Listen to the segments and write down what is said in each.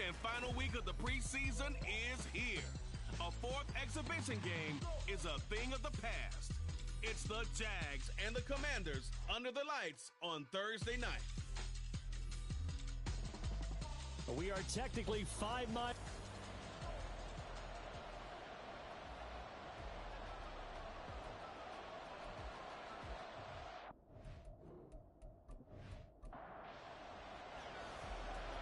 and final week of the preseason is here. A fourth exhibition game is a thing of the past. It's the Jags and the Commanders under the lights on Thursday night. We are technically 5 miles.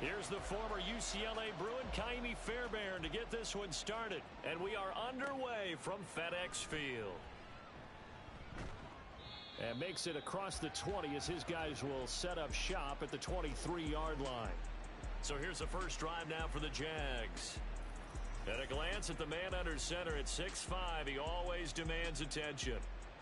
Here's the former UCLA Bruin, Kaimi Fairbairn, to get this one started. And we are underway from FedEx Field. And makes it across the 20 as his guys will set up shop at the 23-yard line. So here's the first drive now for the Jags. At a glance at the man under center at 6'5", he always demands attention.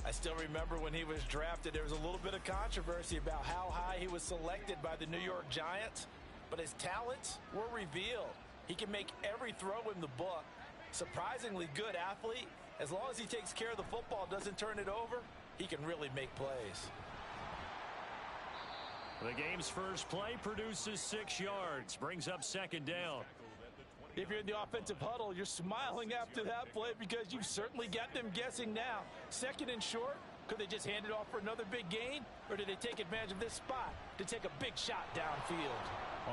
I still remember when he was drafted, there was a little bit of controversy about how high he was selected by the New York Giants. But his talents were revealed. He can make every throw in the book. Surprisingly good athlete. As long as he takes care of the football, doesn't turn it over, he can really make plays. The game's first play produces 6 yards, brings up second down. If you're in the offensive huddle, you're smiling after that play because you've certainly got them guessing now. Second and short, could they just hand it off for another big gain? Or did they take advantage of this spot to take a big shot downfield?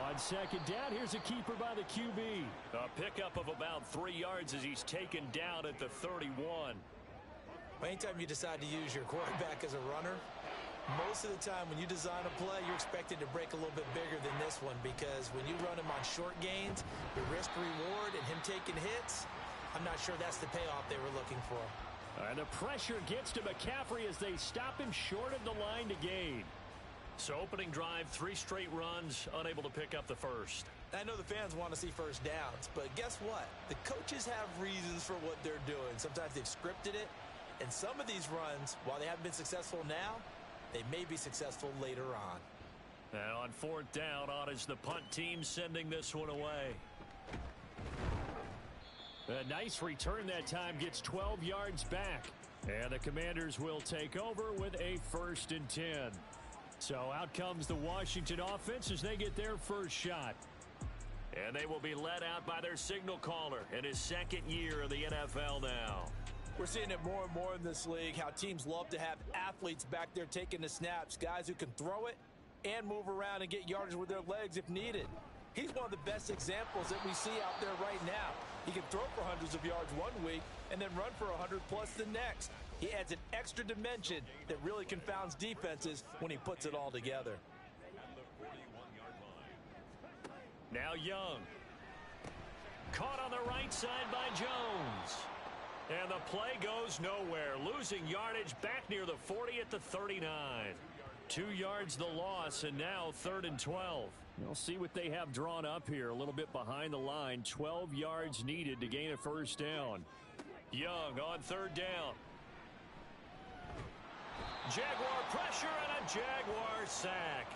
On second down, here's a keeper by the QB. A pickup of about 3 yards as he's taken down at the 31. Anytime you decide to use your quarterback as a runner, most of the time when you design a play, you're expected to break a little bit bigger than this one because when you run him on short gains, the risk-reward and him taking hits, I'm not sure that's the payoff they were looking for. And the pressure gets to McCaffrey as they stop him short of the line to gain. So opening drive, 3 straight runs, unable to pick up the first. I know the fans want to see first downs, but guess what? The coaches have reasons for what they're doing. Sometimes they've scripted it, and some of these runs, while they haven't been successful now, they may be successful later on. And on fourth down, on is the punt team sending this one away. A nice return that time, gets 12 yards back. And the Commanders will take over with a 1st and 10. So out comes the Washington offense as they get their first shot. And they will be led out by their signal caller in his 2nd year of the NFL now. We're seeing it more and more in this league, how teams love to have athletes back there taking the snaps, guys who can throw it and move around and get yardage with their legs if needed. He's one of the best examples that we see out there right now. He can throw for hundreds of yards one week and then run for 100+ the next. He adds an extra dimension that really confounds defenses when he puts it all together. Now Young. Caught on the right side by Jones. And the play goes nowhere. Losing yardage back near the 40 at the 39. 2 yards the loss, and now 3rd and 12. We'll see what they have drawn up here. A little bit behind the line. 12 yards needed to gain a first down. Young on 3rd down. Jaguar pressure and a Jaguar sack.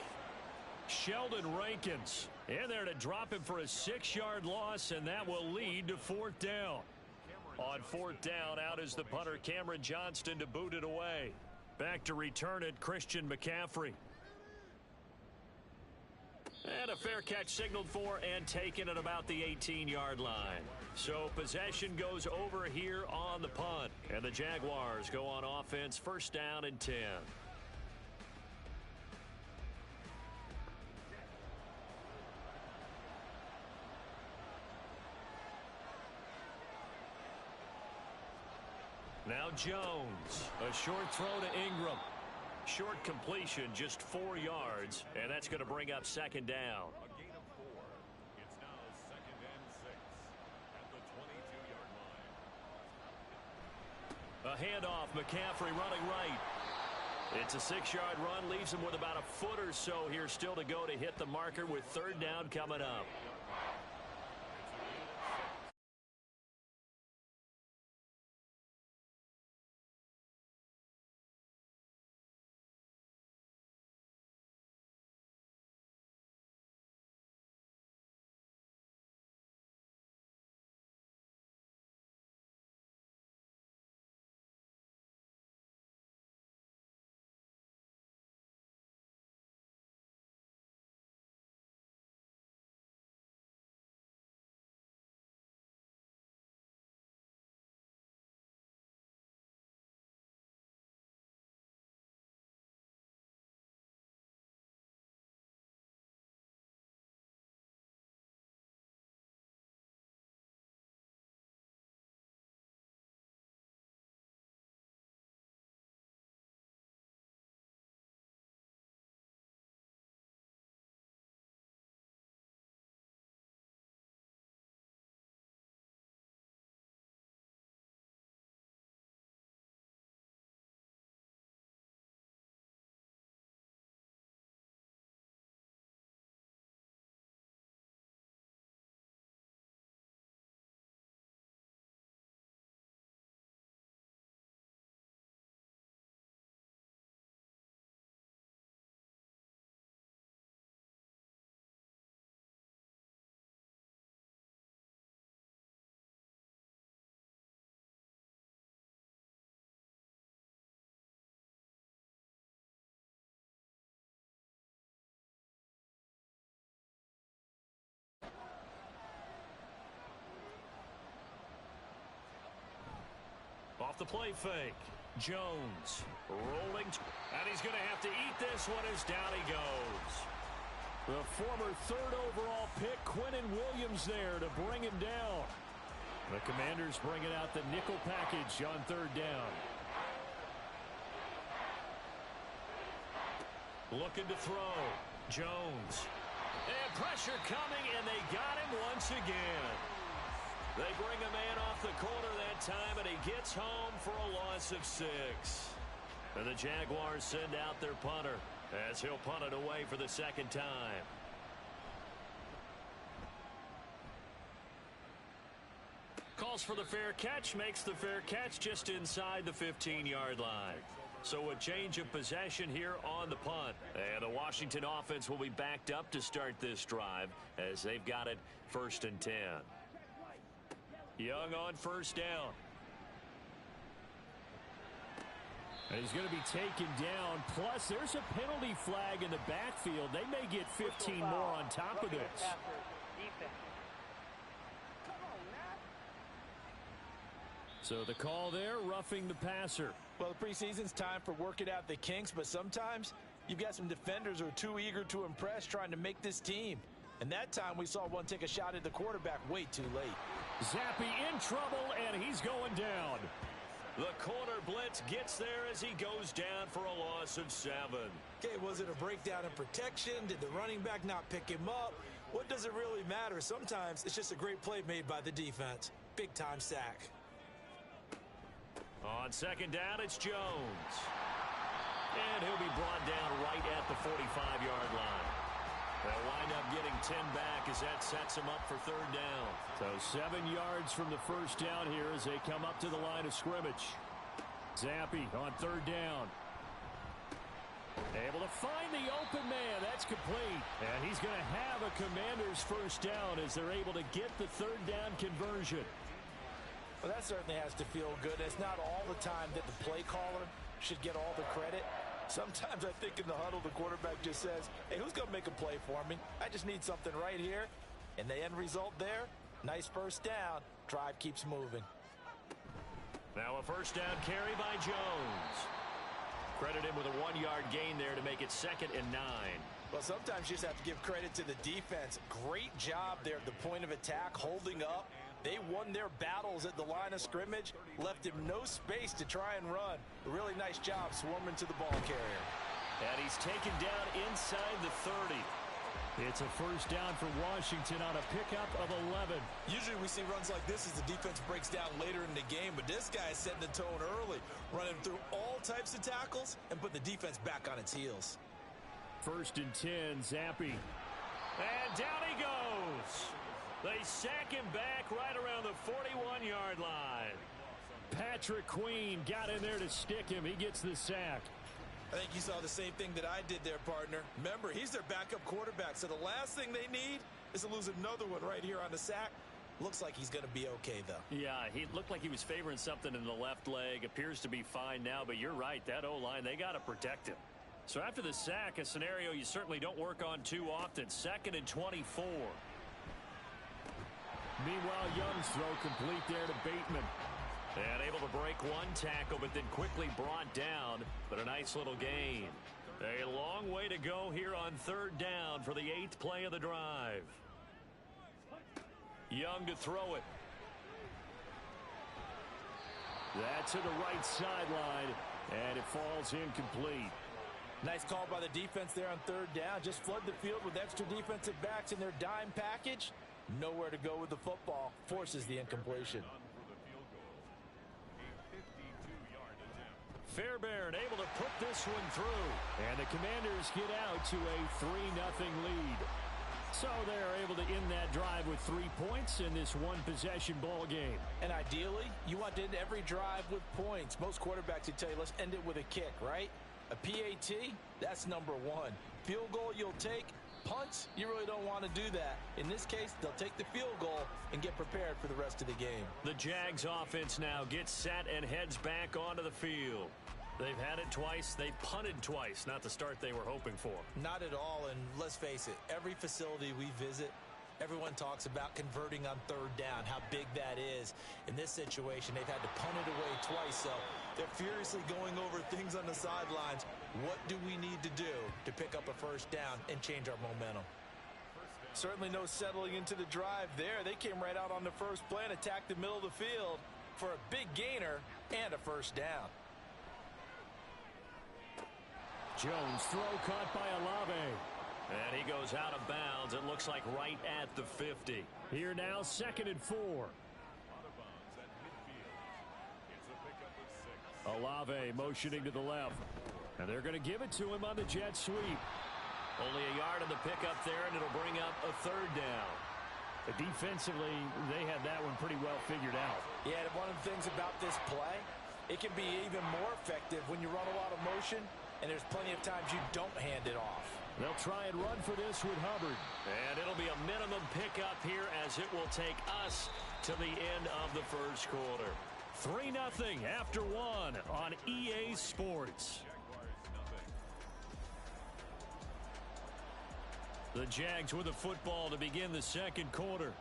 Sheldon Rankins in there to drop him for a 6-yard loss, and that will lead to 4th down. On 4th down, out is the punter Cameron Johnston to boot it away. Back to return it, Christian McCaffrey. And a fair catch signaled for and taken at about the 18-yard line. So possession goes over here on the punt. And the Jaguars go on offense, 1st down and 10. Now Jones, a short throw to Ingram. Short completion, just 4 yards, and that's going to bring up 2nd down. A gain of 4. It's now 2nd and 6 at the 22-yard line. A handoff, McCaffrey running right. It's a 6-yard run, leaves him with about a foot or so here still to go to hit the marker with 3rd down coming up. Off the play fake. Jones rolling. And he's going to have to eat this one as down he goes. The former third overall pick, Quinnen Williams, there to bring him down. The Commanders bringing out the nickel package on third down. Looking to throw. Jones. And pressure coming, and they got him once again. They bring a man off the corner that time, and he gets home for a loss of 6. And the Jaguars send out their punter as he'll punt it away for the second time. Calls for the fair catch, makes the fair catch just inside the 15-yard line. So a change of possession here on the punt. And the Washington offense will be backed up to start this drive as they've got it 1st and 10. Young on first down. And he's going to be taken down. Plus, there's a penalty flag in the backfield. They may get 15 more on top of this. So the call there, roughing the passer. Well, the preseason's time for working out the kinks, but sometimes you've got some defenders who are too eager to impress trying to make this team. And that time we saw one take a shot at the quarterback way too late. Zappi in trouble, and he's going down. The corner blitz gets there as he goes down for a loss of 7. Okay, was it a breakdown in protection? Did the running back not pick him up? What does it really matter? Sometimes it's just a great play made by the defense. Big-time sack. On second down, it's Jones. And he'll be brought down right at the 45-yard line. They'll wind up getting 10 back as that sets them up for third down. So 7 yards from the first down here as they come up to the line of scrimmage. Zappi on third down. Able to find the open man. That's complete. And he's going to have a Commanders first down as they're able to get the third down conversion. Well, that certainly has to feel good. It's not all the time that the play caller should get all the credit. Sometimes I think in the huddle, the quarterback just says, hey, who's going to make a play for me? I just need something right here. And the end result there, nice first down. Drive keeps moving. Now a first down carry by Jones. Credit him with a 1-yard gain there to make it 2nd and 9. Well, sometimes you just have to give credit to the defense. Great job there at the point of attack, holding up. They won their battles at the line of scrimmage, left him no space to try and run. A really nice job swarming to the ball carrier. And he's taken down inside the 30. It's a first down for Washington on a pickup of 11. Usually we see runs like this as the defense breaks down later in the game, but this guy is setting the tone early, running through all types of tackles and put the defense back on its heels. 1st and 10, Zappi. And down he goes. They sack him back right around the 41-yard line. Patrick Queen got in there to stick him. He gets the sack. I think you saw the same thing that I did there, partner. Remember, he's their backup quarterback, so the last thing they need is to lose another one right here on the sack. Looks like he's going to be okay, though. Yeah, he looked like he was favoring something in the left leg. Appears to be fine now, but you're right. That O-line, they got to protect him. So after the sack, a scenario you certainly don't work on too often. 2nd and 24. Meanwhile, Young's throw complete there to Bateman. And able to break one tackle, but then quickly brought down. But a nice little gain. A long way to go here on third down for the 8th play of the drive. Young to throw it. That's to the right sideline, and it falls incomplete. Nice call by the defense there on third down. Just flood the field with extra defensive backs in their dime package. Nowhere to go with the football. Forces the incompletion. Fairbairn able to put this one through. And the Commanders get out to a 3-0 lead. So they're able to end that drive with 3 points in this one-possession ball game. And ideally, you want to end every drive with points. Most quarterbacks would tell you, let's end it with a kick, right? A PAT, that's number 1. Field goal you'll take. Punts, you really don't want to do that. In this case, they'll take the field goal and get prepared for the rest of the game. The Jags offense now gets set and heads back onto the field. They've had it twice. They've punted twice. Not the start they were hoping for. Not at all, and let's face it, every facility we visit, Everyone talks about converting on third down, how big that is. In this situation, they've had to punt it away twice, so they're furiously going over things on the sidelines. What do we need to do to pick up a first down and change our momentum? Certainly no settling into the drive there. They came right out on the first play and attacked the middle of the field for a big gainer and a first down. Jones throw caught by Olave. And he goes out of bounds. It looks like right at the 50. Here now, 2nd and 4. Olave motioning to the left. And they're going to give it to him on the jet sweep. Only a yard on the pickup there, and it'll bring up a 3rd down. But defensively, they had that one pretty well figured out. Yeah, and one of the things about this play, it can be even more effective when you run a lot of motion, and there's plenty of times you don't hand it off. They'll try and run for this with Hubbard. And it'll be a minimum pickup here as it will take us to the end of the first quarter. 3-0 after 1 on EA Sports. The Jags with the football to begin the second quarter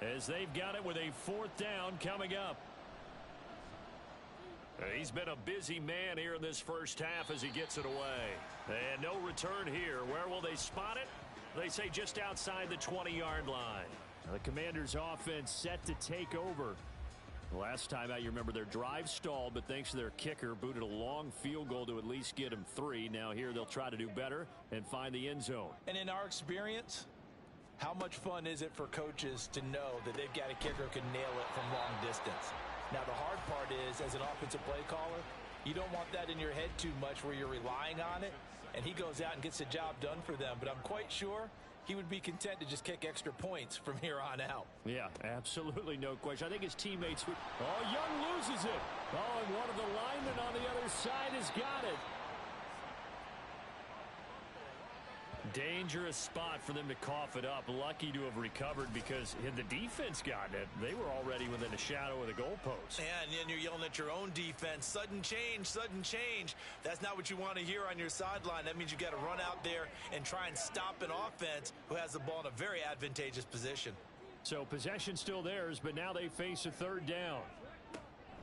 as they've got it with a 4th down coming up. He's been a busy man here in this first half as he gets it away. And no return here. Where will they spot it? They say just outside the 20-yard line. Now the Commanders' offense set to take over. Last time out, you remember their drive stalled, but thanks to their kicker, booted a long field goal to at least get him 3. Now here they'll try to do better and find the end zone. And in our experience, how much fun is it for coaches to know that they've got a kicker who can nail it from long distance? Now the hard part is, as an offensive play caller, you don't want that in your head too much where you're relying on it, and he goes out and gets the job done for them. But I'm quite sure he would be content to just kick extra points from here on out. Yeah, absolutely no question. I think his teammates would... Oh, Young loses it. Oh, and one of the linemen on the other side has got it. Dangerous spot for them to cough it up. Lucky to have recovered because had the defense gotten it, they were already within a shadow of the goalpost. And then you're yelling at your own defense. Sudden change, sudden change. That's not what you want to hear on your sideline. That means you got to run out there and try and stop an offense who has the ball in a very advantageous position. So possession still theirs, but now they face a 3rd down.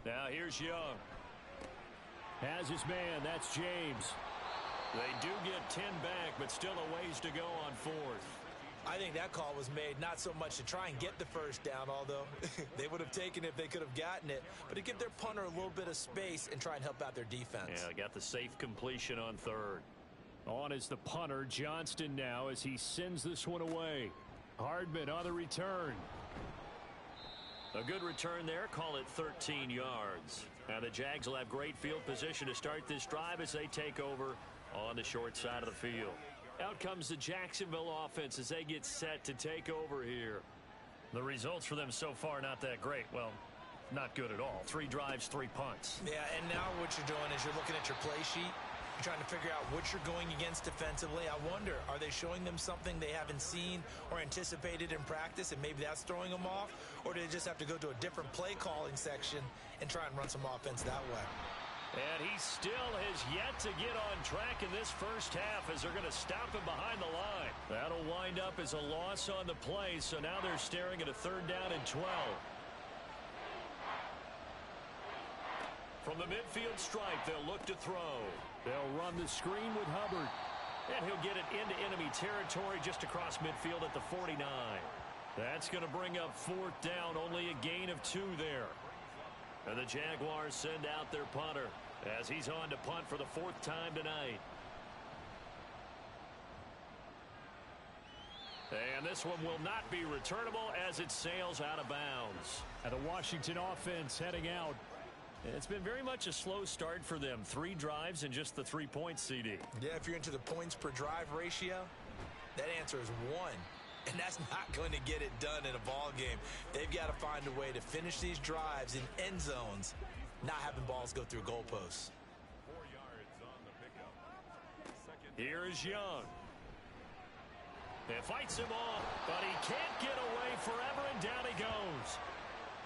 Now here's Young. Has his man. That's James. They do get 10 back, but still a ways to go on 4th. I think that call was made not so much to try and get the first down, although they would have taken it if they could have gotten it, but to give their punter a little bit of space and try and help out their defense. Yeah, got the safe completion on 3rd. On is the punter, Johnston now, as he sends this one away. Hardman on the return. A good return there. Call it 13 yards. Now the Jags will have great field position to start this drive as they take over on the short side of the field. Out comes the Jacksonville offense as they get set to take over here. The results for them so far not that great. Well, not good at all. 3 drives, 3 punts. Yeah, and now what you're doing is you're looking at your play sheet. You're trying to figure out what you're going against defensively. I wonder, are they showing them something they haven't seen or anticipated in practice, and maybe that's throwing them off? Or do they just have to go to a different play calling section and try and run some offense that way? And he still has yet to get on track in this first half as they're going to stop him behind the line. That'll wind up as a loss on the play, so now they're staring at a 3rd down and 12. From the midfield stripe, they'll look to throw. They'll run the screen with Hubbard. And he'll get it into enemy territory just across midfield at the 49. That's going to bring up 4th down, only a gain of 2 there. And the Jaguars send out their punter as he's on to punt for the 4th time tonight. And this one will not be returnable as it sails out of bounds. And the Washington offense heading out. It's been very much a slow start for them. 3 drives and just the 3 points, CD. Yeah, if you're into the points per drive ratio, that answer is 1. And that's not going to get it done in a ball game. They've got to find a way to finish these drives in end zones, not having balls go through goalposts. 4 yards on the pickup. Here is Young. It fights him off, but he can't get away forever, and down he goes.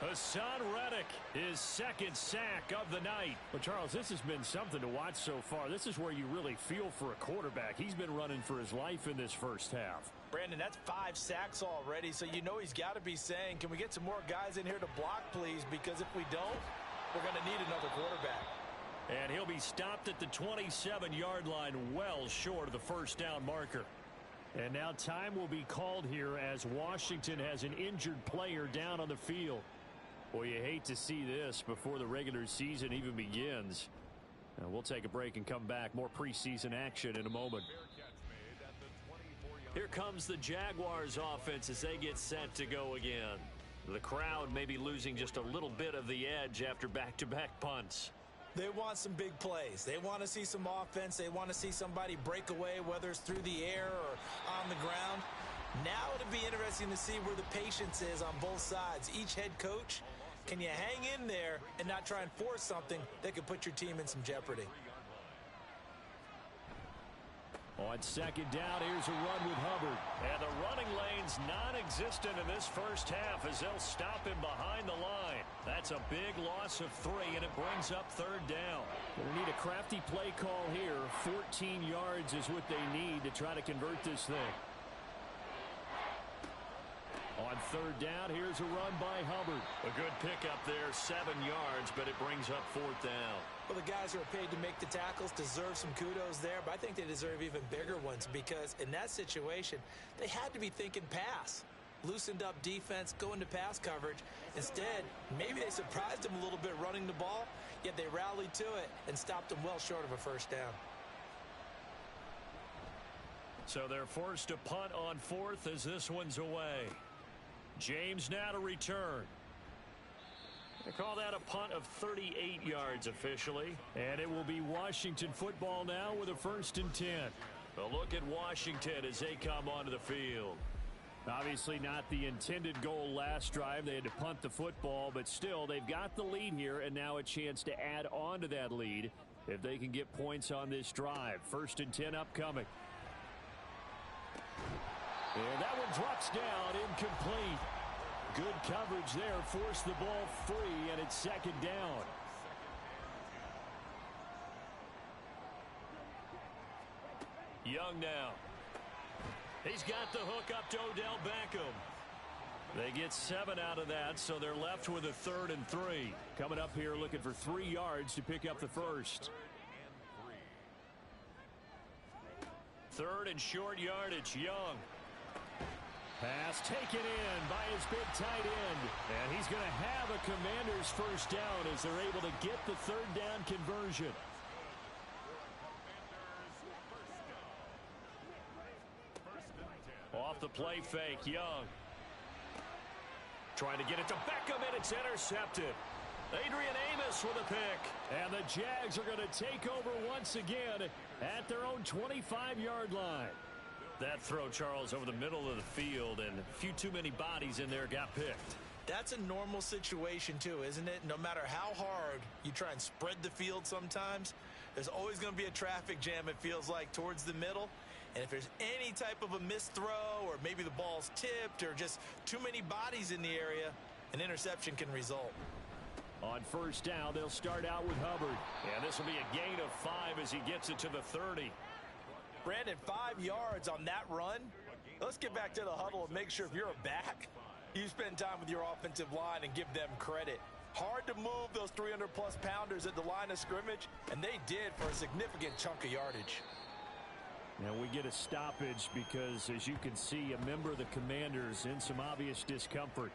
Hassan Reddick, his 2nd sack of the night. But, Charles, this has been something to watch so far. This is where you really feel for a quarterback. He's been running for his life in this first half. Brandon, that's 5 sacks already, so you know he's got to be saying, can we get some more guys in here to block, please? Because if we don't, we're going to need another quarterback. And he'll be stopped at the 27-yard line, well short of the first down marker. And now time will be called here as Washington has an injured player down on the field. Boy, you hate to see this before the regular season even begins. Now, we'll take a break and come back. More preseason action in a moment. Here comes the Jaguars offense as they get set to go again. The crowd may be losing just a little bit of the edge after back-to-back punts. They want some big plays. They want to see some offense. They want to see somebody break away, whether it's through the air or on the ground. Now it'll be interesting to see where the patience is on both sides. Each head coach, can you hang in there and not try and force something that could put your team in some jeopardy? On second down, here's a run with Hubbard. And the running lane's non-existent in this first half as they'll stop him behind the line. That's a big loss of 3, and it brings up third down. They need a crafty play call here. 14 yards is what they need to try to convert this thing. On third down, here's a run by Hubbard. A good pickup there, 7 yards, but it brings up fourth down. Well, the guys who are paid to make the tackles deserve some kudos there, but I think they deserve even bigger ones because in that situation, they had to be thinking pass. Loosened up defense, going to pass coverage. Instead, maybe they surprised them a little bit running the ball, yet they rallied to it and stopped them well short of a first down. So they're forced to punt on fourth as this one's away. James now to return. They call that a punt of 38 yards officially. And it will be Washington football now with a 1st and 10. A look at Washington as they come onto the field. Obviously not the intended goal last drive. They had to punt the football, but still they've got the lead here and now a chance to add on to that lead if they can get points on this drive. 1st and 10 upcoming. And that one drops down, incomplete. Good coverage there, forced the ball free, and it's second down. Young now. He's got the hook up to Odell Beckham. They get 7 out of that, so they're left with a 3rd and 3. Coming up here looking for 3 yards to pick up the first. 3rd and short yardage, Young. Pass taken in by his big tight end. And he's going to have a Commanders first down as they're able to get the 3rd down conversion. Off the play fake, Young. Trying to get it to Beckham, and it's intercepted. Adrian Amos with a pick. And the Jags are going to take over once again at their own 25-yard line. That throw, Charles, over the middle of the field, and a few too many bodies in there got picked. That's a normal situation, too, isn't it? No matter how hard you try and spread the field sometimes, there's always going to be a traffic jam, it feels like, towards the middle. And if there's any type of a missed throw or maybe the ball's tipped or just too many bodies in the area, an interception can result. On first down, they'll start out with Hubbard. And this will be a gain of 5 as he gets it to the 30. Brandon, 5 yards on that run. Let's get back to the huddle and make sure if you're a back, you spend time with your offensive line and give them credit. Hard to move those 300-plus pounders at the line of scrimmage, and they did for a significant chunk of yardage. Now we get a stoppage because, as you can see, a member of the Commanders in some obvious discomfort.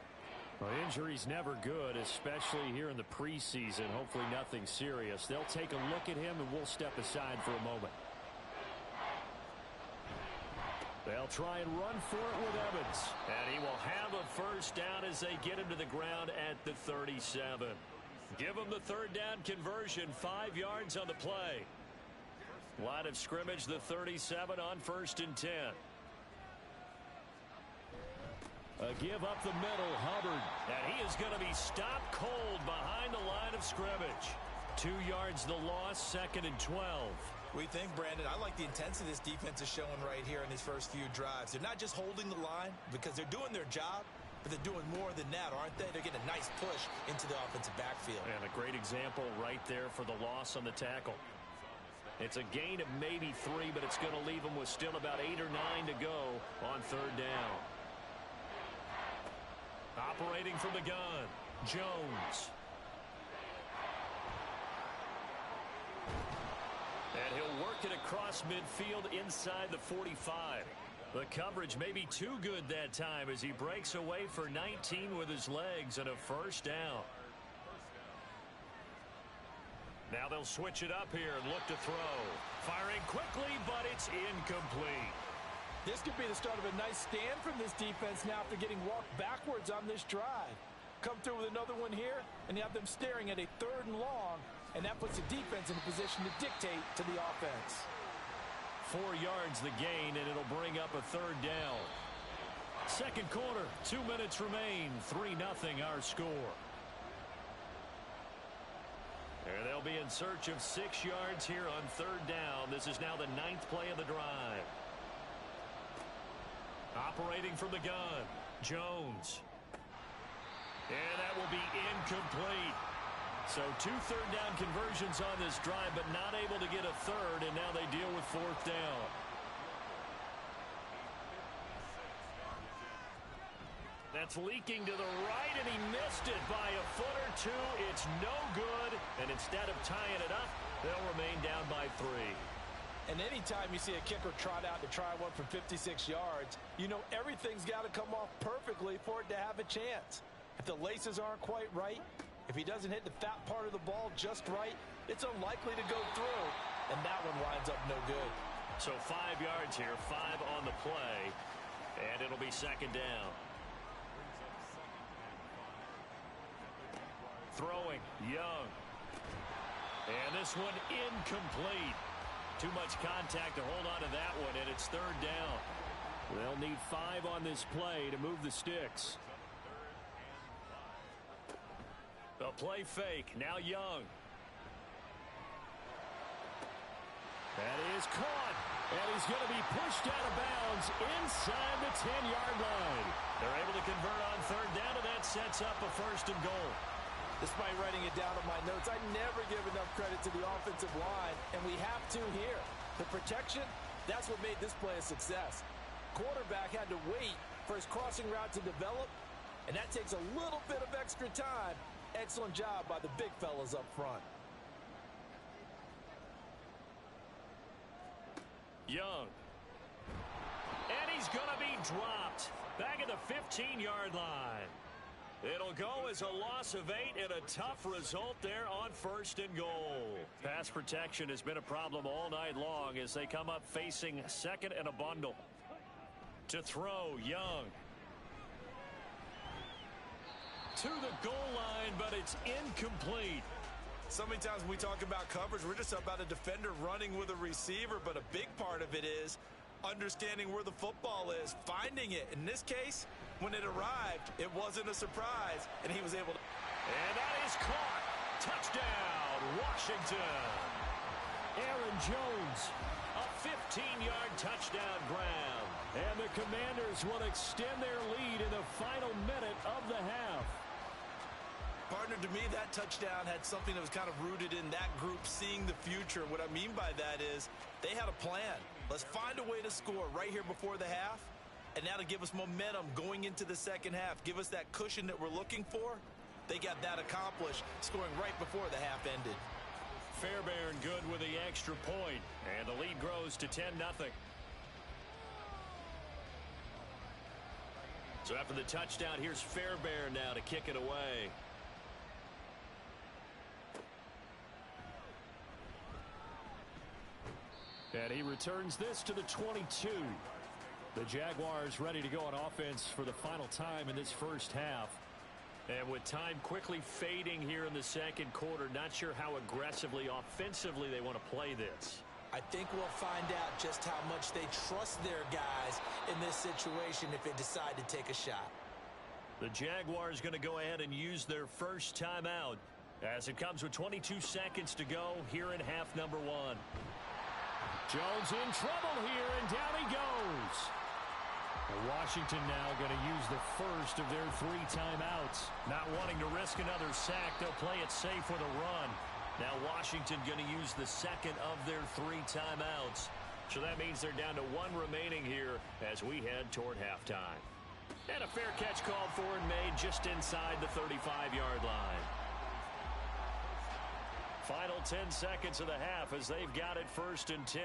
Well, injury's never good, especially here in the preseason. Hopefully nothing serious. They'll take a look at him, and we'll step aside for a moment. They'll try and run for it with Evans. And he will have a first down as they get him to the ground at the 37. Give him the 3rd down conversion, 5 yards on the play. Line of scrimmage, the 37 on 1st and 10. A give up the middle, Hubbard. And he is going to be stopped cold behind the line of scrimmage. 2 yards the loss, 2nd and 12. We think, Brandon, I like the intensity this defense is showing right here in these first few drives. They're not just holding the line because they're doing their job, but they're doing more than that, aren't they? They're getting a nice push into the offensive backfield. And a great example right there for the loss on the tackle. It's a gain of maybe 3, but it's going to leave them with still about 8 or 9 to go on third down. Operating from the gun, Jones. And he'll work it across midfield inside the 45. The coverage may be too good that time as he breaks away for 19 with his legs and a first down. Now they'll switch it up here and look to throw. Firing quickly, but it's incomplete. This could be the start of a nice stand from this defense now after getting walked backwards on this drive. Come through with another one here, and you have them staring at a 3rd and long, and that puts the defense in a position to dictate to the offense. 4 yards the gain, and it'll bring up a 3rd down. Second quarter, 2 minutes remain. 3-0 our score. And they'll be in search of 6 yards here on 3rd down. This is now the 9th play of the drive. Operating from the gun, Jones. And that will be incomplete. So 2 third down conversions on this drive, but not able to get a 3rd, and now they deal with 4th down. That's leaking to the right, and he missed it by a foot or 2. It's no good, and instead of tying it up, they'll remain down by 3. And anytime you see a kicker trot out to try one from 56 yards, you know everything's got to come off perfectly for it to have a chance. If the laces aren't quite right, if he doesn't hit the fat part of the ball just right, it's unlikely to go through, and that one winds up no good. So 5 yards here, 5 on the play, and it'll be 2nd down. Throwing, Young. And this one incomplete. Too much contact to hold on to that one, and it's 3rd down. They'll need 5 on this play to move the sticks. A play fake. Now Young. That is caught. And he's going to be pushed out of bounds inside the 10-yard line. They're able to convert on 3rd down, and that sets up a 1st and goal. Despite writing it down on my notes, I never give enough credit to the offensive line, and we have to here. The protection, that's what made this play a success. Quarterback had to wait for his crossing route to develop, and that takes a little bit of extra time. Excellent job by the big fellas up front. Young. And he's going to be dropped back at the 15-yard line. It'll go as a loss of 8 and a tough result there on 1st and goal. Pass protection has been a problem all night long as they come up facing 2nd and a bundle. To throw, Young. To the goal line, but it's incomplete. So many times when we talk about coverage, we're just about a defender running with a receiver, but a big part of it is understanding where the football is, finding it. In this case, when it arrived, it wasn't a surprise, and he was able to. And that is caught. Touchdown, Washington. Aaron Jones, a 15-yard touchdown grab. And the Commanders will extend their lead in the final minute of the half. Partner, to me, that touchdown had something that was kind of rooted in that group seeing the future. What I mean by that is they had a plan. Let's find a way to score right here before the half, and that'll give us momentum going into the second half. Give us that cushion that we're looking for. They got that accomplished, scoring right before the half ended. Fairbairn good with the extra point, and the lead grows to 10-0. So after the touchdown, here's Fairbairn now to kick it away. And he returns this to the 22. The Jaguars ready to go on offense for the final time in this first half. And with time quickly fading here in the second quarter, not sure how aggressively, offensively they want to play this. I think we'll find out just how much they trust their guys in this situation if they decide to take a shot. The Jaguars going to go ahead and use their first timeout as it comes with 22 seconds to go here in half number 1. Jones in trouble here, and down he goes. Washington now going to use the first of their 3 timeouts. Not wanting to risk another sack, they'll play it safe with a run. Now Washington going to use the second of their 3 timeouts. So that means they're down to 1 remaining here as we head toward halftime. And a fair catch called for and made just inside the 35-yard line. Final 10 seconds of the half as they've got it 1st and 10.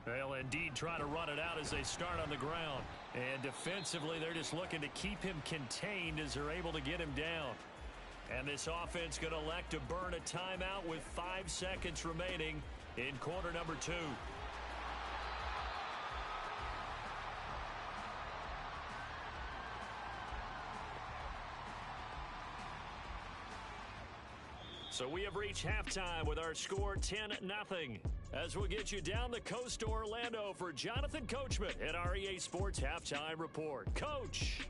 They'll indeed try to run it out as they start on the ground. And defensively, they're just looking to keep him contained as they're able to get him down. And this offense going to elect to burn a timeout with 5 seconds remaining in quarter number 2. So we have reached halftime with our score 10-0. As we'll get you down the coast to Orlando for Jonathan Coachman at our EA Sports Halftime Report. Coach.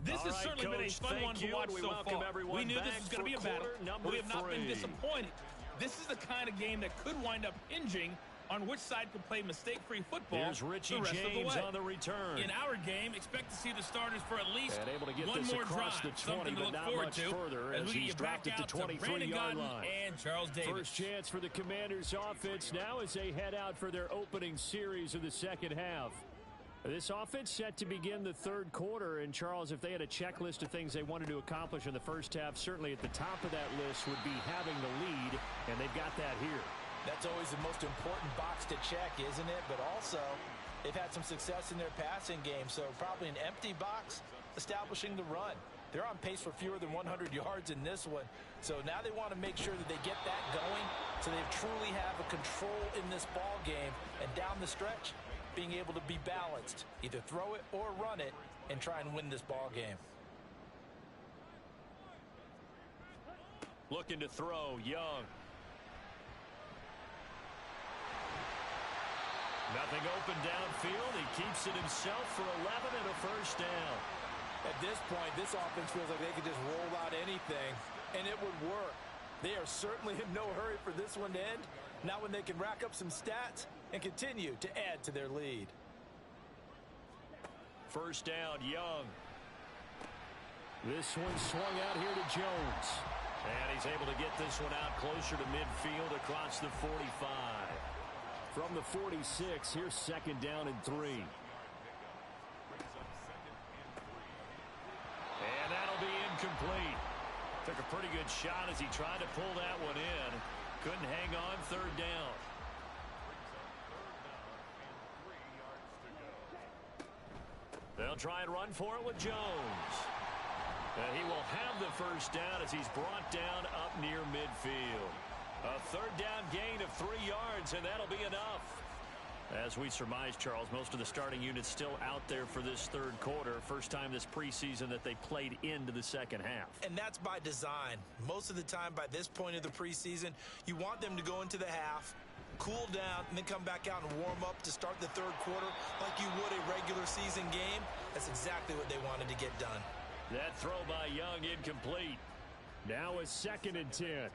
This has certainly been a fun one to watch so far. We knew this was going to be a battle, but we have not been disappointed. This is the kind of game that could wind up hinging on which side can play mistake-free football. Here's Richie James on the return. In our game, expect to see the starters for at least and able to get one this more across drive. the 20, but not much further as he's dropped it to 23-yard line. And Charles Davis. First chance for the Commanders offense now as they head out for their opening series of the second half. This offense set to begin the 3rd quarter, and Charles, if they had a checklist of things they wanted to accomplish in the first half, certainly at the top of that list would be having the lead, and they've got that here. That's always the most important box to check, isn't it? But also, they've had some success in their passing game, so probably an empty box establishing the run. They're on pace for fewer than 100 yards in this one, so now they want to make sure that they get that going so they truly have a control in this ball game, and down the stretch, being able to be balanced, either throw it or run it, and try and win this ball game. Looking to throw, Young. Nothing open downfield. He keeps it himself for 11 and a first down. At this point, this offense feels like they could just roll out anything, and it would work. They are certainly in no hurry for this one to end. Now when they can rack up some stats and continue to add to their lead. First down, Young. This one swung out here to Jones. And he's able to get this one out closer to midfield across the 45. From the 46, here's 2nd down and 3. And that'll be incomplete. Took a pretty good shot as he tried to pull that one in. Couldn't hang on 3rd down. They'll try and run for it with Jones. And he will have the first down as he's brought down up near midfield. A 3rd down gain of 3 yards, and that'll be enough. As we surmise, Charles, most of the starting units still out there for this 3rd quarter. First time this preseason that they played into the second half. And that's by design. Most of the time by this point of the preseason, you want them to go into the half, cool down, and then come back out and warm up to start the 3rd quarter like you would a regular season game. That's exactly what they wanted to get done. That throw by Young incomplete. Now a 2nd and 10.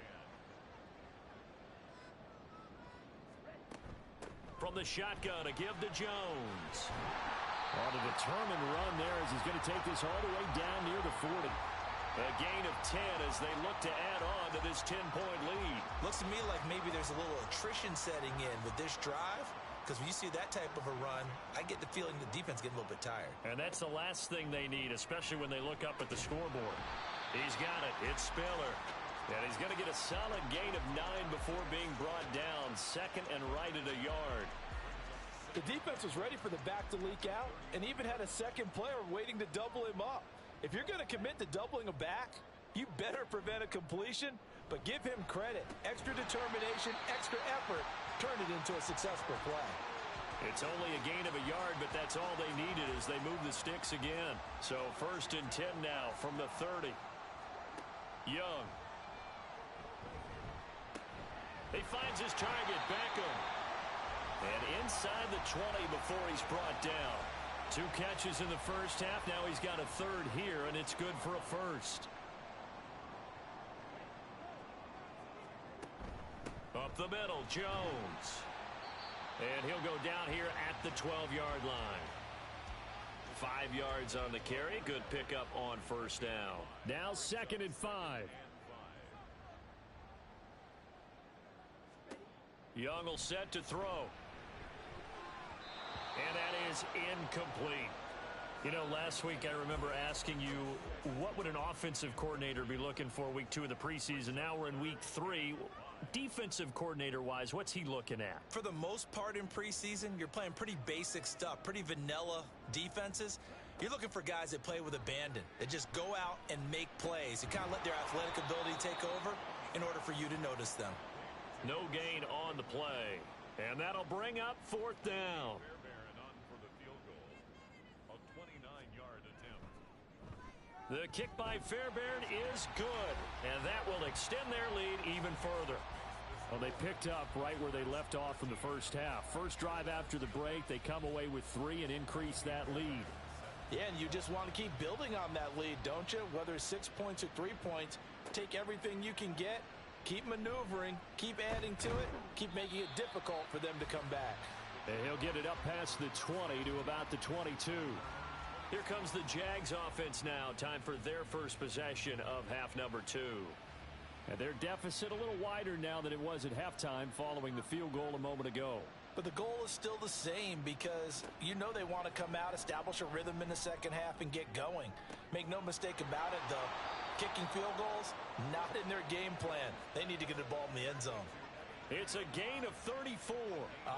From the shotgun, a give to Jones. On a determined run there as he's going to take this all the way down near the 40. A gain of 10 as they look to add on to this 10-point lead. Looks to me like maybe there's a little attrition setting in with this drive. Because when you see that type of a run, I get the feeling the defense getting a little bit tired. And that's the last thing they need, especially when they look up at the scoreboard. He's got it. It's Spiller. And he's going to get a solid gain of 9 before being brought down. 2nd and right at a yard. The defense was ready for the back to leak out and even had a 2nd player waiting to double him up. If you're going to commit to doubling a back, you better prevent a completion, but give him credit. Extra determination, extra effort, turn it into a successful play. It's only a gain of a yard, but that's all they needed as they move the sticks again. So 1st and 10 now from the 30. Young. He finds his target, Beckham. And inside the 20 before he's brought down. 2 catches in the first half. Now he's got a 3rd here, and it's good for a 1st. Up the middle, Jones. And he'll go down here at the 12-yard line. 5 yards on the carry. Good pickup on first down. Now 2nd and 5. Young will set to throw. And that is incomplete. You know, last week I remember asking you, what would an offensive coordinator be looking for week 2 of the preseason? Now we're in week 3. Defensive coordinator-wise, what's he looking at? For the most part in preseason, you're playing pretty basic stuff, pretty vanilla defenses. You're looking for guys that play with abandon, that just go out and make plays and kind of let their athletic ability take over in order for you to notice them. No gain on the play. And that'll bring up 4th down. The kick by Fairbairn is good, and that will extend their lead even further. Well, they picked up right where they left off in the first half. First drive after the break, they come away with 3 and increase that lead. Yeah, and you just want to keep building on that lead, don't you? Whether it's 6 points or 3 points, take everything you can get, keep maneuvering, keep adding to it, keep making it difficult for them to come back. And he'll get it up past the 20 to about the 22. Here comes the Jags offense now. Time for their first possession of half number 2. And their deficit a little wider now than it was at halftime following the field goal a moment ago. But the goal is still the same because you know they want to come out, establish a rhythm in the second half, and get going. Make no mistake about it, though. Kicking field goals, not in their game plan. They need to get the ball in the end zone. It's a gain of 34.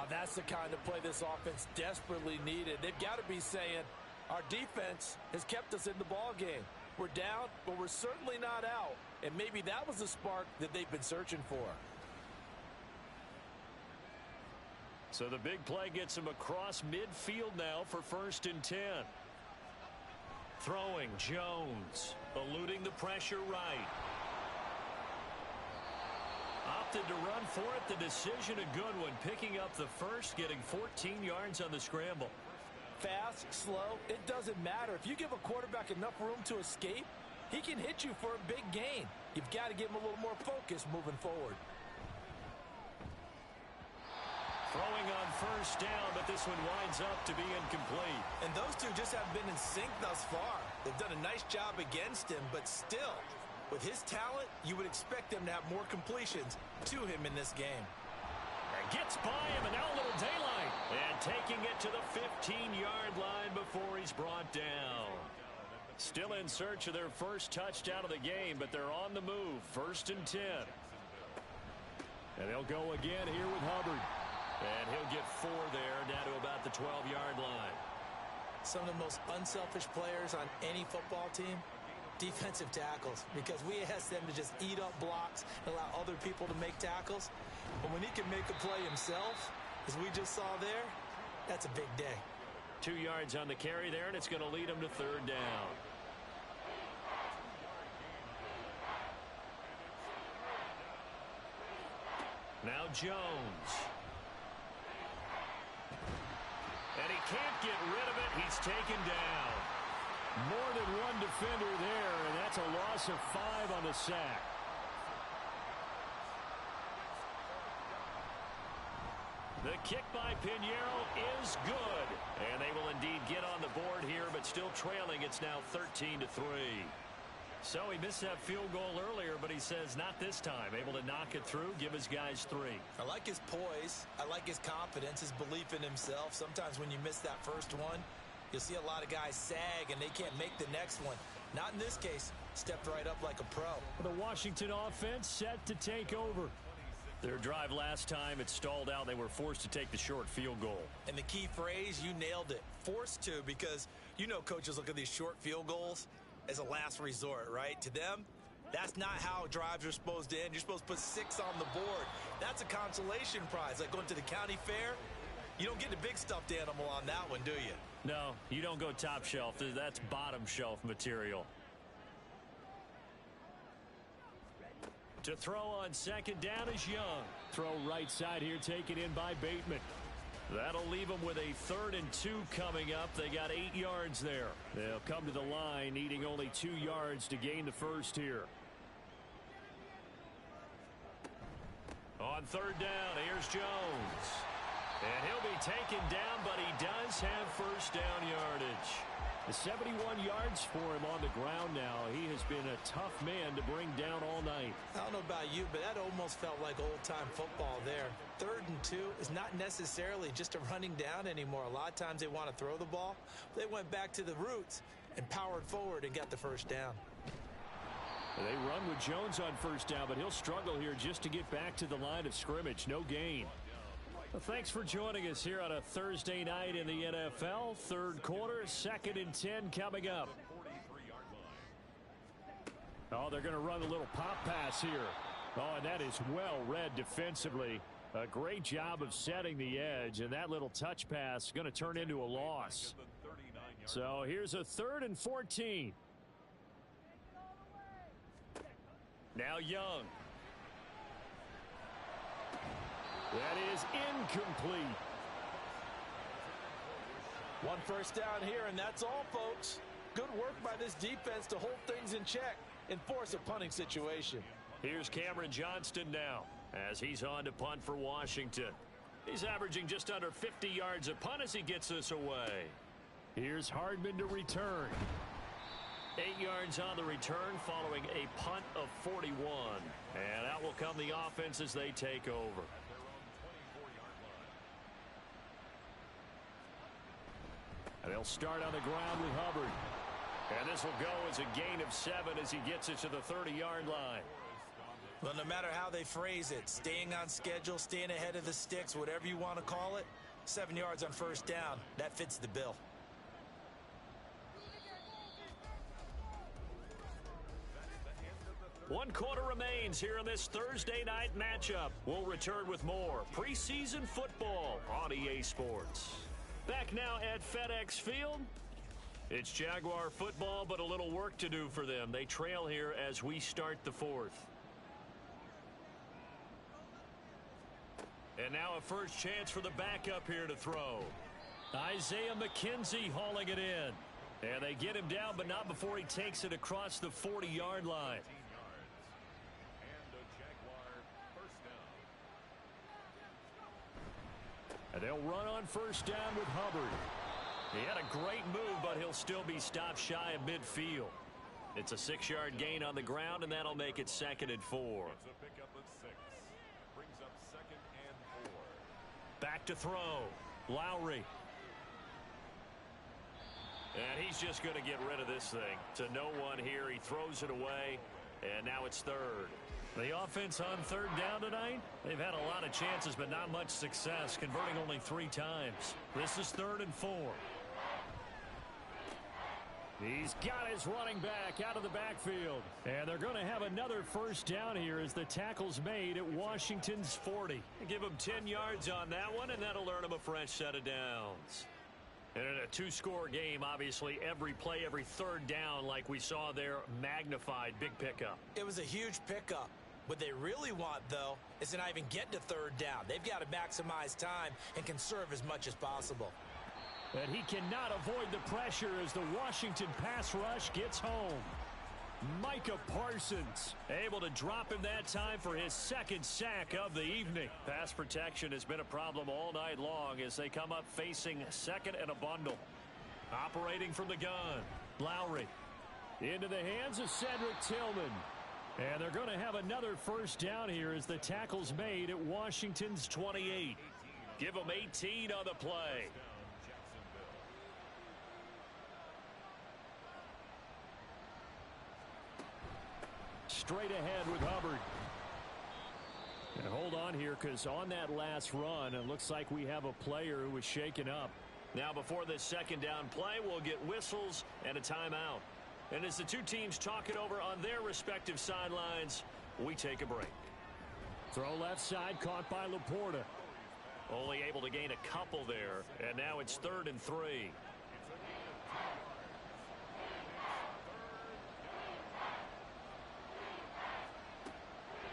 That's the kind of play this offense desperately needed. They've got to be saying, our defense has kept us in the ball game. We're down, but we're certainly not out. And maybe that was the spark that they've been searching for. So the big play gets him across midfield now for 1st and 10. Throwing, Jones, eluding the pressure right. Opted to run for it. The decision a good one. Picking up the first, getting 14 yards on the scramble. Fast, slow, it doesn't matter. If you give a quarterback enough room to escape, he can hit you for a big gain. You've got to give him a little more focus moving forward. Throwing on first down, but this one winds up to be incomplete. And those two just haven't been in sync thus far. They've done a nice job against him, but still, with his talent, you would expect them to have more completions to him in this game. And gets by him, and now a little daylight. And taking it to the 15-yard line before he's brought down. Still in search of their first touchdown of the game, but they're on the move. 1st and 10. And they'll go again here with Hubbard. And he'll get 4 there, down to about the 12-yard line. Some of the most unselfish players on any football team, defensive tackles, because we ask them to just eat up blocks and allow other people to make tackles. But when he can make a play himself, as we just saw there, that's a big day. 2 yards on the carry there, and it's going to lead him to 3rd down. Now Jones. And he can't get rid of it. He's taken down. More than one defender there, and that's a loss of 5 on the sack. The kick by Pinheiro is good. And they will indeed get on the board here, but still trailing. It's now 13-3. So he missed that field goal earlier, but he says not this time. Able to knock it through, give his guys 3. I like his poise. I like his confidence, his belief in himself. Sometimes when you miss that first one, you'll see a lot of guys sag and they can't make the next one. Not in this case. Stepped right up like a pro. The Washington offense set to take over. Their drive last time, it stalled out. They were forced to take the short field goal. And the key phrase, you nailed it. Forced to, because you know coaches look at these short field goals as a last resort, right? To them, that's not how drives are supposed to end. You're supposed to put 6 on the board. That's a consolation prize. Like going to the county fair, you don't get the big stuffed animal on that one, do you? No, you don't go top shelf. That's bottom shelf material. To throw on 2nd down is Young. Throw right side here, taken in by Bateman. That'll leave them with a 3rd and 2 coming up. They got 8 yards there. They'll come to the line, needing only 2 yards to gain the first here. On On third down, here's Jones. And he'll be taken down, but he does have first down yardage. 71 yards for him on the ground now. He has been a tough man to bring down all night. I don't know about you, but that almost felt like old-time football there. 3rd and 2 is not necessarily just a running down anymore. A lot of times they want to throw the ball. They went back to the roots and powered forward and got the first down. They run with Jones on first down, but he'll struggle here just to get back to the line of scrimmage. No gain. Well, thanks for joining us here on a Thursday night in the NFL. Third quarter, 2nd and 10 coming up. Oh, they're going to run a little pop pass here. Oh, and that is well read defensively. A great job of setting the edge, and that little touch pass is going to turn into a loss. So here's a 3rd and 14. Now Young. That is incomplete. One first down here, and that's all, folks. Good work by this defense to hold things in check and force a punting situation. Here's Cameron Johnston now as he's on to punt for Washington. He's averaging just under 50 yards a punt as he gets this away. Here's Hardman to return. 8 yards on the return following a punt of 41. And out will come the offense as they take over. And they'll start on the ground with Hubbard. And this will go as a gain of 7 as he gets it to the 30-yard line. Well, no matter how they phrase it, staying on schedule, staying ahead of the sticks, whatever you want to call it, 7 yards on first down, that fits the bill. One quarter remains here in this Thursday night matchup. We'll return with more preseason football on EA Sports. Back now at FedEx Field. It's Jaguar football, but a little work to do for them. They trail here as we start the 4th. And now a first chance for the backup here to throw. Isaiah McKenzie hauling it in. And they get him down, but not before he takes it across the 40-yard line. And they'll run on first down with Hubbard. He had a great move, but he'll still be stopped shy of midfield. It's a 6-yard gain on the ground, and that'll make it 2nd and 4. It's a pickup of 6. Brings up 2nd and 4. Back to throw. Lowry. And he's just going to get rid of this thing. To no one here. He throws it away, and now it's 3rd. The offense on 3rd down tonight, they've had a lot of chances, but not much success, converting only 3 times. This is 3rd and 4. He's got his running back out of the backfield. And they're going to have another first down here as the tackle's made at Washington's 40. Give him 10 yards on that one, and that'll earn him a fresh set of downs. And in a 2-score game, obviously, every play, every 3rd down, like we saw there, magnified. Big pickup. It was a huge pickup. What they really want, though, is to not even get to 3rd down. They've got to maximize time and conserve as much as possible. And he cannot avoid the pressure as the Washington pass rush gets home. Micah Parsons able to drop him that time for his 2nd sack of the evening. Pass protection has been a problem all night long as they come up facing 2nd and a bundle. Operating from the gun, Lowry. Into the hands of Cedric Tillman. And they're going to have another first down here as the tackle's made at Washington's 28. Give them 18 on the play. Straight ahead with Hubbard. And hold on here, because on that last run, it looks like we have a player who was shaken up. Now before this 2nd down play, we'll get whistles and a timeout. And as the two teams talk it over on their respective sidelines, we take a break. Throw left side, caught by Laporta. Only able to gain a couple there, and now it's 3rd and 3.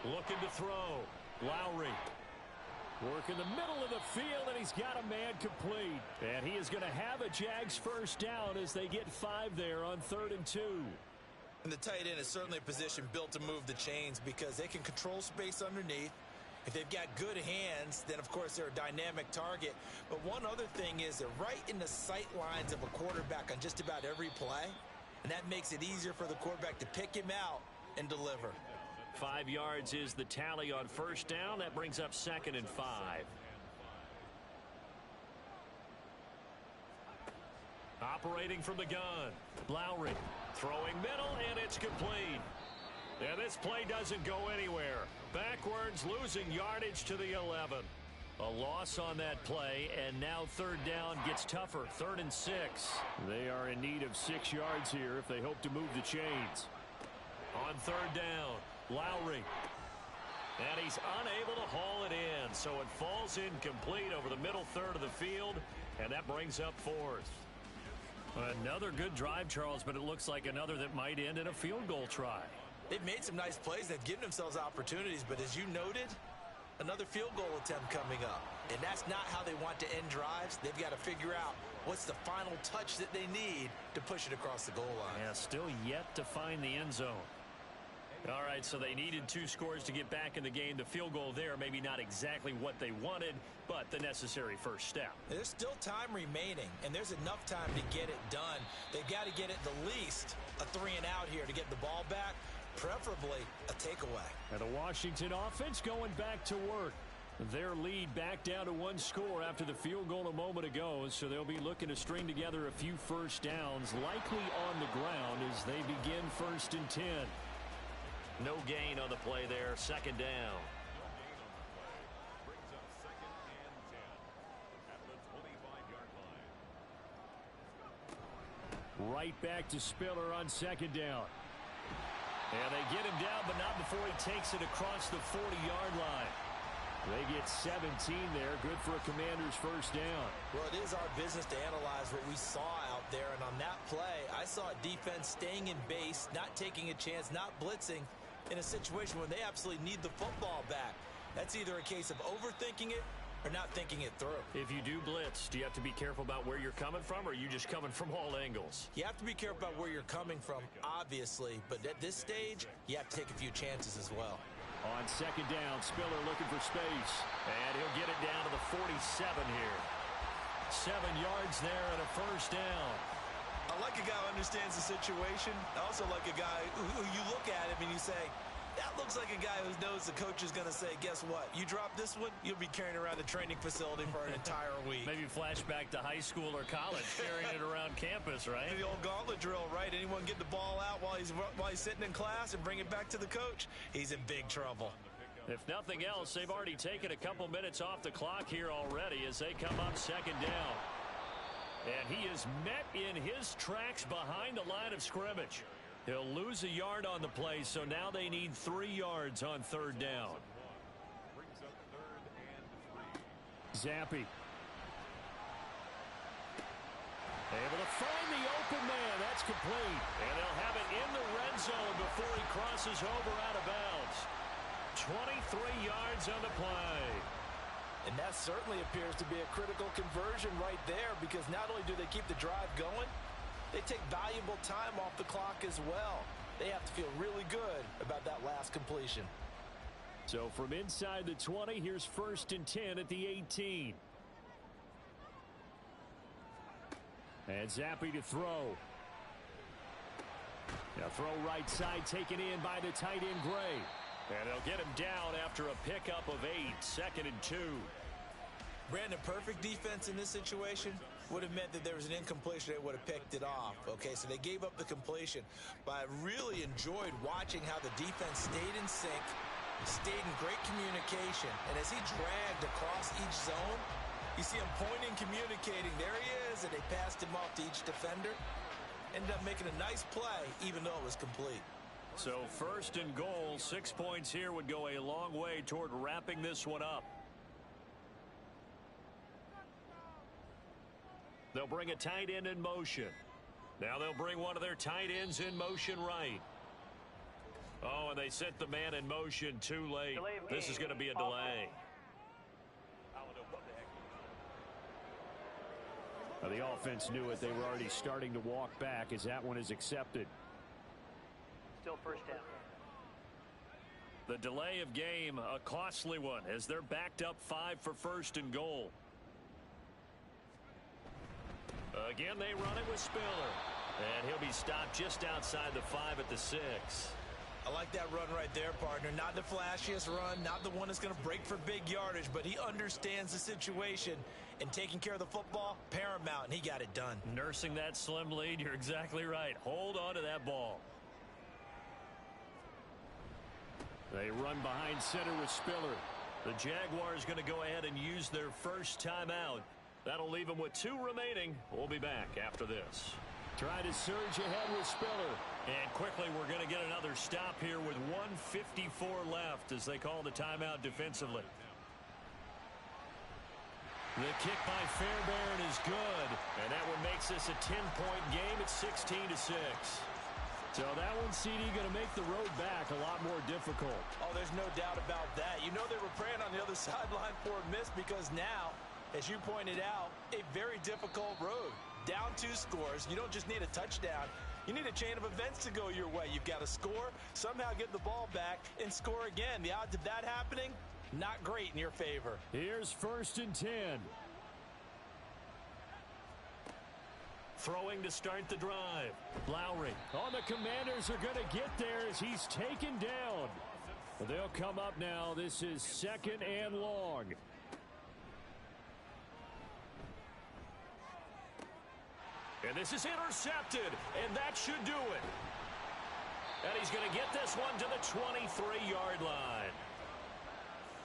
Looking to throw. Lowry. Work in the middle of the field, and he's got a man complete. And he is going to have a Jags first down as they get 5 there on 3rd and 2. And the tight end is certainly a position built to move the chains because they can control space underneath If they've got good hands, then, of course, they're a dynamic target. But one other thing is they're right in the sight lines of a quarterback on just about every play, and that makes it easier for the quarterback to pick him out and deliver. 5 yards is the tally on first down. That brings up 2nd and 5. Operating from the gun. Lowry throwing middle, and it's complete. And this play doesn't go anywhere. Backwards, losing yardage to the 11. A loss on that play, and now 3rd down gets tougher. 3rd and 6. They are in need of 6 yards here if they hope to move the chains. On 3rd down, Lowry. And he's unable to haul it in, so it falls incomplete over the middle third of the field, and that brings up 4th. Another good drive, Charles, but it looks like another that might end in a field goal try. They've made some nice plays. They've given themselves opportunities, but as you noted, another field goal attempt coming up. And that's not how they want to end drives. They've got to figure out what's the final touch that they need to push it across the goal line. Yeah, still yet to find the end zone. All right, so they needed 2 scores to get back in the game. The field goal there, maybe not exactly what they wanted, but the necessary first step. There's still time remaining, and there's enough time to get it done. They've got to get at the least a 3 and out here to get the ball back, preferably a takeaway. And the Washington offense going back to work. Their lead back down to 1 score after the field goal a moment ago, so they'll be looking to string together a few first downs, likely on the ground as they begin 1st and 10. No gain on the play there. 2nd down. Brings up 2nd and 10 at the 25-yard line. Right back to Spiller on 2nd down. And they get him down, but not before he takes it across the 40-yard line. They get 17 there. Good for a Commander's first down. Well, it is our business to analyze what we saw out there. And on that play, I saw a defense staying in base, not taking a chance, not blitzing in a situation where they absolutely need the football back. That's either a case of overthinking it or not thinking it through. If you do blitz, do you have to be careful about where you're coming from, or are you just coming from all angles? You have to be careful about where you're coming from, obviously. But at this stage, you have to take a few chances as well. On 2nd down, Spiller looking for space. And he'll get it down to the 47 here. 7 yards there and a first down. I like a guy who understands the situation. I also like a guy who you look at him and you say, that looks like a guy who knows the coach is going to say, guess what? You drop this one, you'll be carrying around the training facility for an entire week. Maybe flashback to high school or college, carrying it around campus, right? The old gauntlet drill, right? Anyone get the ball out while he's sitting in class and bring it back to the coach? He's in big trouble. If nothing else, they've already taken a couple minutes off the clock here already as they come up 2nd down. And he is met in his tracks behind the line of scrimmage. He'll lose a yard on the play, so now they need 3 yards on 3rd down. Brings up 3rd and Zappe. 3. Able to find the open man. That's complete. And they'll have it in the red zone before he crosses over out of bounds. 23 yards on the play. And that certainly appears to be a critical conversion right there, because not only do they keep the drive going, they take valuable time off the clock as well. They have to feel really good about that last completion. So from inside the 20, here's 1st and 10 at the 18. And Zappe to throw. Now throw right side, taken in by the tight end Gray. And they'll get him down after a pickup of 8, 2nd and 2. Brandon, perfect defense in this situation would have meant that there was an incompletion. They would have picked it off. Okay, so they gave up the completion. But I really enjoyed watching how the defense stayed in sync, stayed in great communication. And as he dragged across each zone, you see him pointing, communicating. There he is, and they passed him off to each defender. Ended up making a nice play, even though it was complete. So 1st and goal, 6 points here would go a long way toward wrapping this one up. They'll bring a tight end in motion. Now they'll bring one of their tight ends in motion right. Oh, and they sent the man in motion too late. This is going to be a delay. Now the offense knew it. They were already starting to walk back as that one is accepted. Still 1st down. The delay of game, a costly one, as they're backed up 5 for first and goal. Again, they run it with Spiller. And he'll be stopped just outside the 5 at the 6. I like that run right there, partner. Not the flashiest run, not the one that's going to break for big yardage, but he understands the situation, and taking care of the football, paramount, and he got it done. Nursing that slim lead, you're exactly right. Hold on to that ball. They run behind center with Spiller. The Jaguars going to go ahead and use their first timeout. That'll leave them with 2 remaining. We'll be back after this. Trying to surge ahead with Spiller. And quickly, we're going to get another stop here with 1:54 left as they call the timeout defensively. The kick by Fairbairn is good. And that one makes this a 10-point game at 16-6. So that one, CD, going to make the road back a lot more difficult. Oh, there's no doubt about that. You know they were praying on the other sideline for a miss because now, as you pointed out, a very difficult road. Down 2 scores. You don't just need a touchdown. You need a chain of events to go your way. You've got to score, somehow get the ball back, and score again. The odds of that happening, not great in your favor. Here's 1st and 10. Throwing to start the drive. Lowry. Oh, the Commanders are going to get there as he's taken down. They'll come up now. This is 2nd and long. And this is intercepted, and that should do it. And he's going to get this one to the 23-yard line.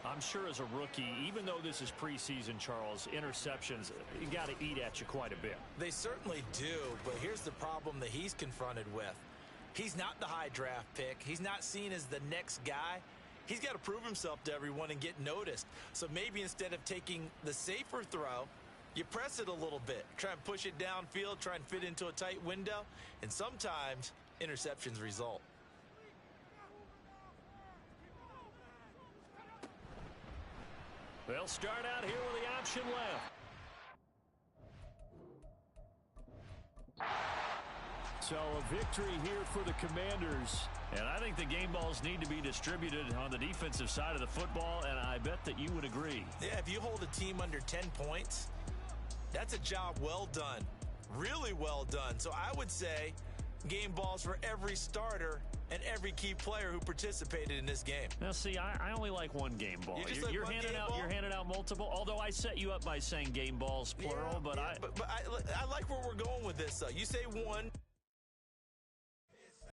I'm sure as a rookie, even though this is preseason, Charles, interceptions, you got to eat at you quite a bit. They certainly do, but here's the problem that he's confronted with. He's not the high draft pick. He's not seen as the next guy. He's got to prove himself to everyone and get noticed. So maybe instead of taking the safer throw, you press it a little bit. Try and push it downfield, try and fit into a tight window, and sometimes interceptions result. They'll start out here with the option left. So a victory here for the Commanders. And I think the game balls need to be distributed on the defensive side of the football, and I bet that you would agree. Yeah, if you hold a team under 10 points, that's a job well done. Really well done. So I would say game balls for every starter and every key player who participated in this game. Now, see, I only like one game ball. You're handing out multiple. Although I set you up by saying game balls plural, but I like where we're going with this. You say one.